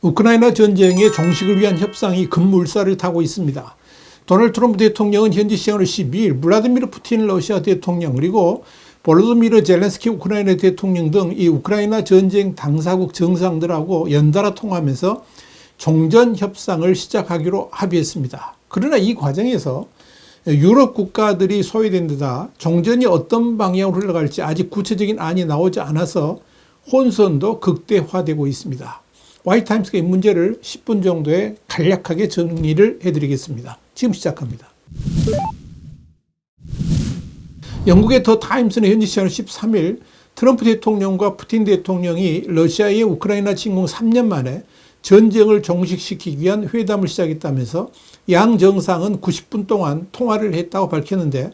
우크라이나 전쟁의 종식을 위한 협상이 급물살을 타고 있습니다. 도널드 트럼프 대통령은 현지 시간으로 12일 블라디미르 푸틴 러시아 대통령 그리고 볼로디미르 젤렌스키 우크라이나 대통령 등 이 우크라이나 전쟁 당사국 정상들하고 연달아 통화하면서 종전 협상을 시작하기로 합의했습니다. 그러나 이 과정에서 유럽 국가들이 소외된 데다 종전이 어떤 방향으로 흘러갈지 아직 구체적인 안이 나오지 않아서 혼선도 극대화되고 있습니다. 화이트타임스가 이 문제를 10분 정도에 간략하게 정리를 해드리겠습니다. 지금 시작합니다. 영국의 더 타임스는 현지 시간 13일 트럼프 대통령과 푸틴 대통령이 러시아의 우크라이나 침공 3년 만에 전쟁을 종식시키기 위한 회담을 시작했다면서 양 정상은 90분 동안 통화를 했다고 밝혔는데,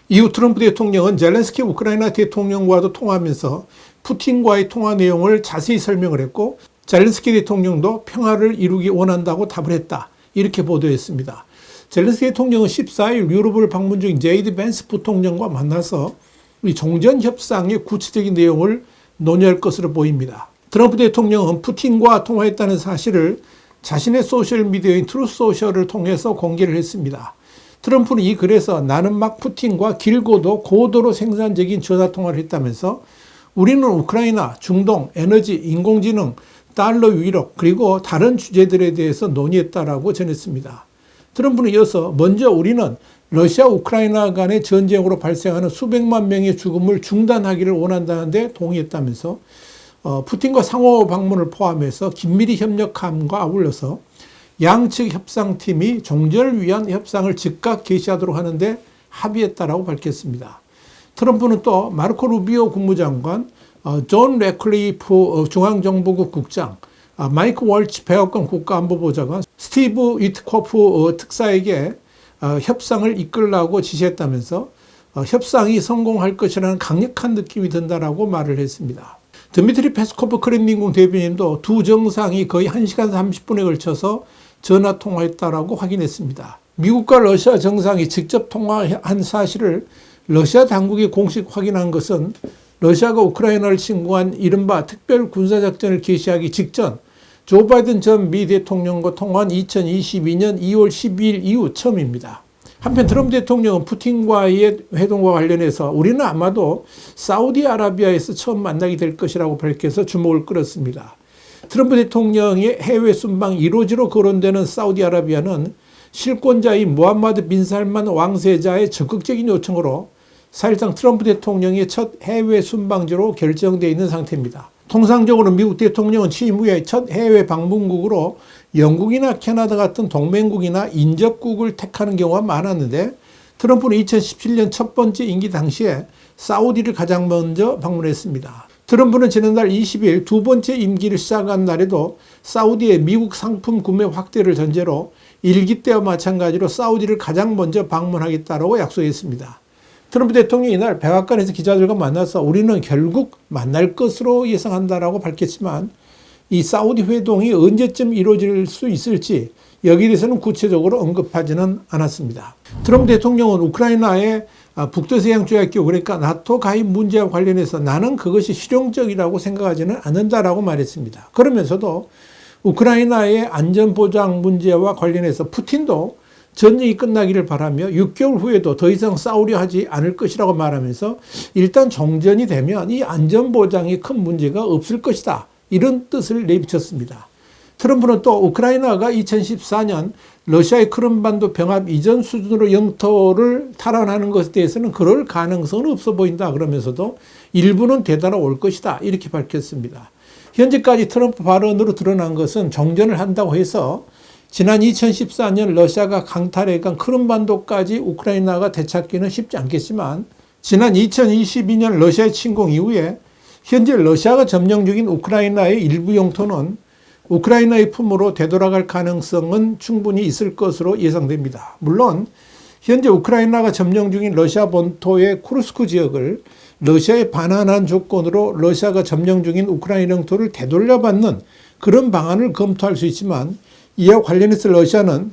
이후 트럼프 대통령은 젤렌스키 우크라이나 대통령과도 통화하면서 푸틴과의 통화 내용을 자세히 설명을 했고, 젤렌스키 대통령도 평화를 이루기 원한다고 답을 했다, 이렇게 보도했습니다. 젤렌스키 대통령은 14일 유럽을 방문 중인 제이드 벤스 부통령과 만나서 이 종전 협상의 구체적인 내용을 논의할 것으로 보입니다. 트럼프 대통령은 푸틴과 통화했다는 사실을 자신의 소셜미디어인 트루소셜을 통해서 공개를 했습니다. 트럼프는 이 글에서 나는 막 푸틴과 길고도 고도로 생산적인 전화통화를 했다면서 우리는 우크라이나, 중동, 에너지, 인공지능, 달러 위력 그리고 다른 주제들에 대해서 논의했다라고 전했습니다. 트럼프는 이어서 먼저 우리는 러시아 우크라이나 간의 전쟁으로 발생하는 수백만 명의 죽음을 중단하기를 원한다는데 동의했다면서 푸틴과 상호 방문을 포함해서 긴밀히 협력함과 아울러서 양측 협상팀이 종전을 위한 협상을 즉각 개시하도록 하는데 합의했다라고 밝혔습니다. 트럼프는 또 마르코 루비오 국무장관, 존 레클리프 중앙정보국 국장, 마이크 월치 백악관 국가안보보좌관, 스티브 위트코프 특사에게 협상을 이끌라고 지시했다면서 협상이 성공할 것이라는 강력한 느낌이 든다라고 말을 했습니다. 드미트리 페스코프 크렘린궁 대변인도 두 정상이 거의 1시간 30분에 걸쳐서 전화 통화했다라고 확인했습니다. 미국과 러시아 정상이 직접 통화한 사실을 러시아 당국이 공식 확인한 것은 러시아가 우크라이나를 침공한 이른바 특별 군사작전을 개시하기 직전 조 바이든 전 미 대통령과 통화한 2022년 2월 12일 이후 처음입니다. 한편 트럼프 대통령은 푸틴과의 회동과 관련해서 우리는 아마도 사우디아라비아에서 처음 만나게 될 것이라고 밝혀서 주목을 끌었습니다. 트럼프 대통령의 해외 순방 1호지로 거론되는 사우디아라비아는 실권자인 무함마드 빈 살만 왕세자의 적극적인 요청으로 사실상 트럼프 대통령의 첫 해외 순방지로 결정되어 있는 상태입니다. 통상적으로 미국 대통령은 취임 후에 첫 해외 방문국으로 영국이나 캐나다 같은 동맹국이나 인접국을 택하는 경우가 많았는데, 트럼프는 2017년 첫 번째 임기 당시에 사우디를 가장 먼저 방문했습니다. 트럼프는 지난달 20일 두 번째 임기를 시작한 날에도 사우디의 미국 상품 구매 확대를 전제로 1기 때와 마찬가지로 사우디를 가장 먼저 방문하겠다고 약속했습니다. 트럼프 대통령이 이날 백악관에서 기자들과 만나서 우리는 결국 만날 것으로 예상한다라고 밝혔지만, 이 사우디 회동이 언제쯤 이루어질 수 있을지 여기에 대해서는 구체적으로 언급하지는 않았습니다. 트럼프 대통령은 우크라이나의 북대서양조약기구, 그러니까 나토 가입 문제와 관련해서 나는 그것이 실용적이라고 생각하지는 않는다라고 말했습니다. 그러면서도 우크라이나의 안전보장 문제와 관련해서 푸틴도 전쟁이 끝나기를 바라며 6개월 후에도 더 이상 싸우려 하지 않을 것이라고 말하면서 일단 종전이 되면 이 안전보장에 큰 문제가 없을 것이다, 이런 뜻을 내비쳤습니다. 트럼프는 또 우크라이나가 2014년 러시아의 크림반도 병합 이전 수준으로 영토를 탈환하는 것에 대해서는 그럴 가능성은 없어 보인다 그러면서도 일부는 되돌아올 것이다, 이렇게 밝혔습니다. 현재까지 트럼프 발언으로 드러난 것은 종전을 한다고 해서 지난 2014년 러시아가 강탈해간 크림반도까지 우크라이나가 되찾기는 쉽지 않겠지만, 지난 2022년 러시아의 침공 이후에 현재 러시아가 점령 중인 우크라이나의 일부 영토는 우크라이나의 품으로 되돌아갈 가능성은 충분히 있을 것으로 예상됩니다. 물론 현재 우크라이나가 점령 중인 러시아 본토의 쿠르스크 지역을 러시아에 반환한 조건으로 러시아가 점령 중인 우크라이나 영토를 되돌려받는 그런 방안을 검토할 수 있지만, 이와 관련해서 러시아는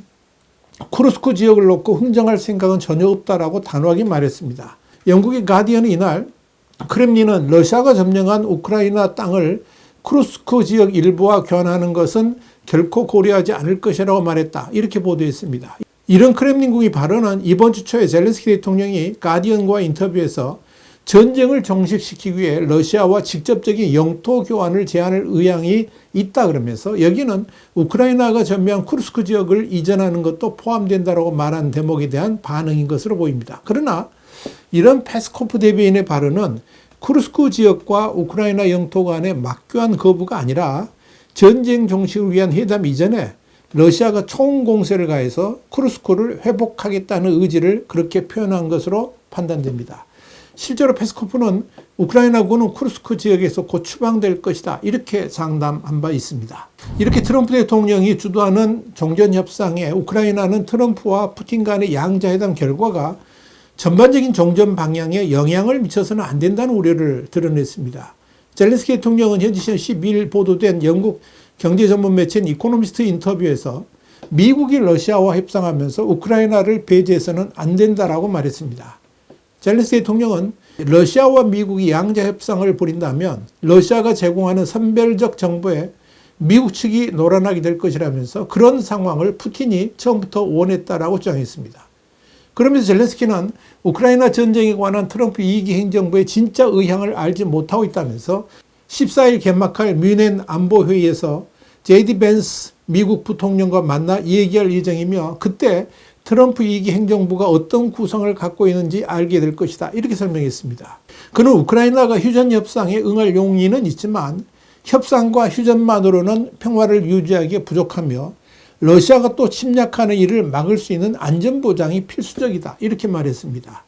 쿠르스크 지역을 놓고 흥정할 생각은 전혀 없다라고 단호하게 말했습니다. 영국의 가디언은 이날 크렘린은 러시아가 점령한 우크라이나 땅을 쿠르스크 지역 일부와 교환하는 것은 결코 고려하지 않을 것이라고 말했다. 이렇게 보도했습니다. 이런 크렘린궁의 발언은 이번 주 초에 젤렌스키 대통령이 가디언과 인터뷰에서 전쟁을 종식시키기 위해 러시아와 직접적인 영토 교환을 제안할 의향이 있다 그러면서 여기는 우크라이나가 점유한 쿠르스크 지역을 이전하는 것도 포함된다고 말한 대목에 대한 반응인 것으로 보입니다. 그러나 이런 페스코프 대변인의 발언은 쿠르스크 지역과 우크라이나 영토 간의 막교환 거부가 아니라 전쟁 종식을 위한 회담 이전에 러시아가 총공세를 가해서 쿠르스크를 회복하겠다는 의지를 그렇게 표현한 것으로 판단됩니다. 실제로 페스코프는 우크라이나군은 쿠르스크 지역에서 곧 추방될 것이다. 이렇게 장담한 바 있습니다. 이렇게 트럼프 대통령이 주도하는 종전협상에 우크라이나는 트럼프와 푸틴 간의 양자회담 결과가 전반적인 종전 방향에 영향을 미쳐서는 안 된다는 우려를 드러냈습니다. 젤렌스키 대통령은 현지 시간 12일 보도된 영국 경제 전문 매체인 이코노미스트 인터뷰에서 미국이 러시아와 협상하면서 우크라이나를 배제해서는 안 된다라고 말했습니다. 젤렌스키 대통령은 러시아와 미국이 양자 협상을 벌인다면 러시아가 제공하는 선별적 정보에 미국 측이 노란하게 될 것이라면서 그런 상황을 푸틴이 처음부터 원했다라고 주장했습니다. 그러면서 젤렌스키는 우크라이나 전쟁에 관한 트럼프 2기 행정부의 진짜 의향을 알지 못하고 있다면서 14일 개막할 뮌헨 안보회의에서 제이디 벤스 미국 부통령과 만나 얘기할 예정이며 그때 트럼프 2기 행정부가 어떤 구성을 갖고 있는지 알게 될 것이다. 이렇게 설명했습니다. 그는 우크라이나가 휴전 협상에 응할 용의는 있지만 협상과 휴전만으로는 평화를 유지하기에 부족하며 러시아가 또 침략하는 일을 막을 수 있는 안전보장이 필수적이다. 이렇게 말했습니다.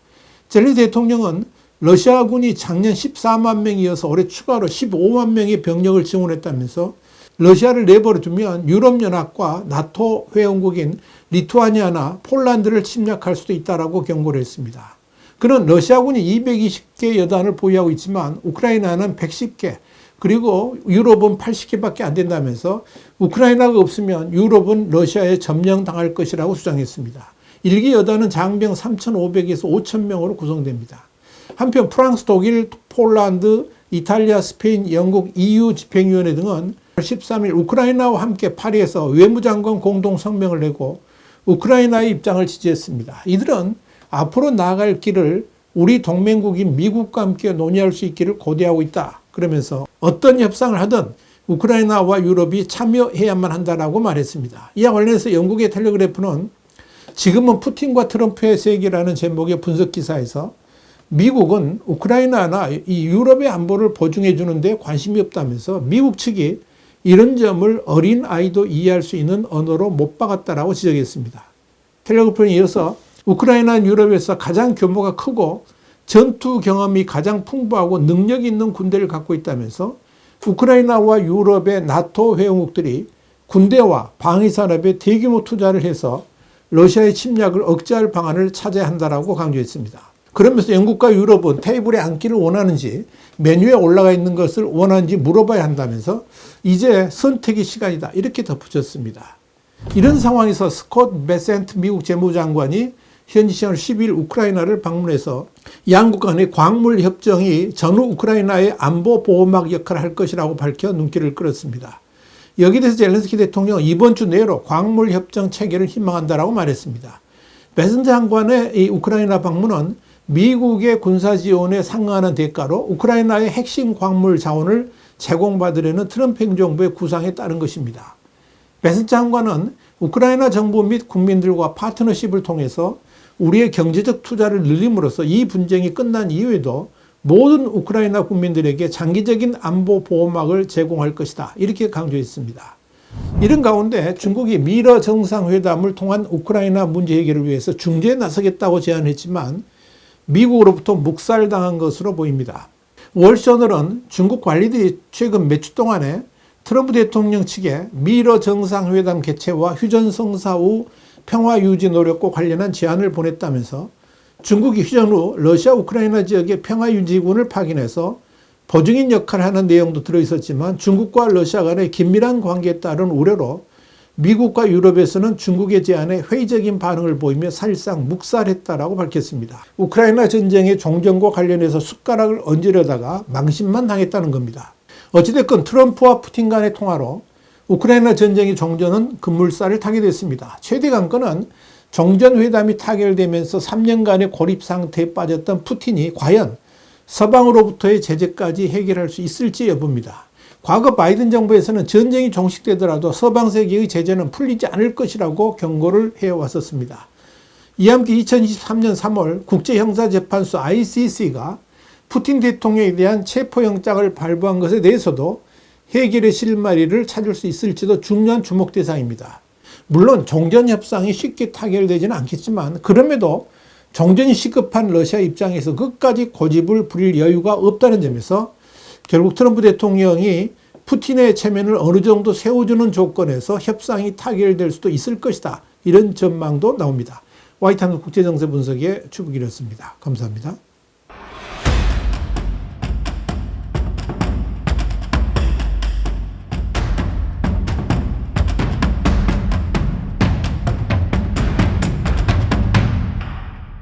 젤렌스키 대통령은 러시아군이 작년 14만 명이어서 올해 추가로 15만 명의 병력을 증원했다면서 러시아를 내버려 두면 유럽연합과 나토 회원국인 리투아니아나 폴란드를 침략할 수도 있다라고 경고를 했습니다. 그는 러시아군이 220개 여단을 보유하고 있지만 우크라이나는 110개 그리고 유럽은 80개밖에 안 된다면서 우크라이나가 없으면 유럽은 러시아에 점령당할 것이라고 주장했습니다. 1기 여단은 장병 3,500에서 5,000명으로 구성됩니다. 한편 프랑스, 독일, 폴란드, 이탈리아, 스페인, 영국, EU 집행위원회 등은 13일 우크라이나와 함께 파리에서 외무장관 공동 성명을 내고 우크라이나의 입장을 지지했습니다. 이들은 앞으로 나아갈 길을 우리 동맹국인 미국과 함께 논의할 수 있기를 고대하고 있다. 그러면서 어떤 협상을 하든 우크라이나와 유럽이 참여해야만 한다라고 말했습니다. 이와 관련해서 영국의 텔레그래프는 지금은 푸틴과 트럼프의 세계라는 제목의 분석 기사에서 미국은 우크라이나나 이 유럽의 안보를 보증해 주는 데 관심이 없다면서 미국 측이 이런 점을 어린 아이도 이해할 수 있는 언어로 못 박았다라고 지적했습니다. 텔레그래프는 이어서 우크라이나는 유럽에서 가장 규모가 크고 전투 경험이 가장 풍부하고 능력 있는 군대를 갖고 있다면서 우크라이나와 유럽의 나토 회원국들이 군대와 방위산업에 대규모 투자를 해서 러시아의 침략을 억제할 방안을 찾아야 한다라고 강조했습니다. 그러면서 영국과 유럽은 테이블에 앉기를 원하는지 메뉴에 올라가 있는 것을 원하는지 물어봐야 한다면서 이제 선택의 시간이다 이렇게 덧붙였습니다. 이런 상황에서 스콧 베센트 미국 재무장관이 현지 시간 10일 우크라이나를 방문해서 양국 간의 광물 협정이 전후 우크라이나의 안보 보호막 역할을 할 것이라고 밝혀 눈길을 끌었습니다. 여기에 대해서 젤렌스키 대통령은 이번 주 내로 광물 협정 체결을 희망한다라고 말했습니다. 베센트 장관의 이 우크라이나 방문은 미국의 군사 지원에 상응하는 대가로 우크라이나의 핵심 광물 자원을 제공받으려는 트럼프 행정부의 구상에 따른 것입니다. 베센트 장관은 우크라이나 정부 및 국민들과 파트너십을 통해서 우리의 경제적 투자를 늘림으로써 이 분쟁이 끝난 이후에도 모든 우크라이나 국민들에게 장기적인 안보 보호막을 제공할 것이다. 이렇게 강조했습니다. 이런 가운데 중국이 미러 정상회담을 통한 우크라이나 문제 해결을 위해서 중재에 나서겠다고 제안했지만 미국으로부터 묵살당한 것으로 보입니다. 월저널은 중국 관리들이 최근 몇 주 동안에 트럼프 대통령 측에 미러 정상회담 개최와 휴전 성사 후 평화 유지 노력과 관련한 제안을 보냈다면서 중국이 휴전 후 러시아 우크라이나 지역의 평화 유지군을 파견해서 보증인 역할을 하는 내용도 들어있었지만 중국과 러시아 간의 긴밀한 관계에 따른 우려로 미국과 유럽에서는 중국의 제안에 회의적인 반응을 보이며 사실상 묵살했다라고 밝혔습니다. 우크라이나 전쟁의 종전과 관련해서 숟가락을 얹으려다가 망신만 당했다는 겁니다. 어찌됐건 트럼프와 푸틴 간의 통화로 우크라이나 전쟁의 종전은 급물살을 타게 됐습니다. 최대 관건은 종전회담이 타결되면서 3년간의 고립 상태에 빠졌던 푸틴이 과연 서방으로부터의 제재까지 해결할 수 있을지 여부입니다. 과거 바이든 정부에서는 전쟁이 종식되더라도 서방 세계의 제재는 풀리지 않을 것이라고 경고를 해왔었습니다. 이와 함께 2023년 3월 국제형사재판소 ICC가 푸틴 대통령에 대한 체포영장을 발부한 것에 대해서도 해결의 실마리를 찾을 수 있을지도 중요한 주목 대상입니다. 물론 종전협상이 쉽게 타결되지는 않겠지만 그럼에도 종전이 시급한 러시아 입장에서 끝까지 고집을 부릴 여유가 없다는 점에서 결국 트럼프 대통령이 푸틴의 체면을 어느 정도 세워주는 조건에서 협상이 타결될 수도 있을 것이다. 이런 전망도 나옵니다. 화이트하우스 국제정세 분석의 추부기였습니다. 감사합니다.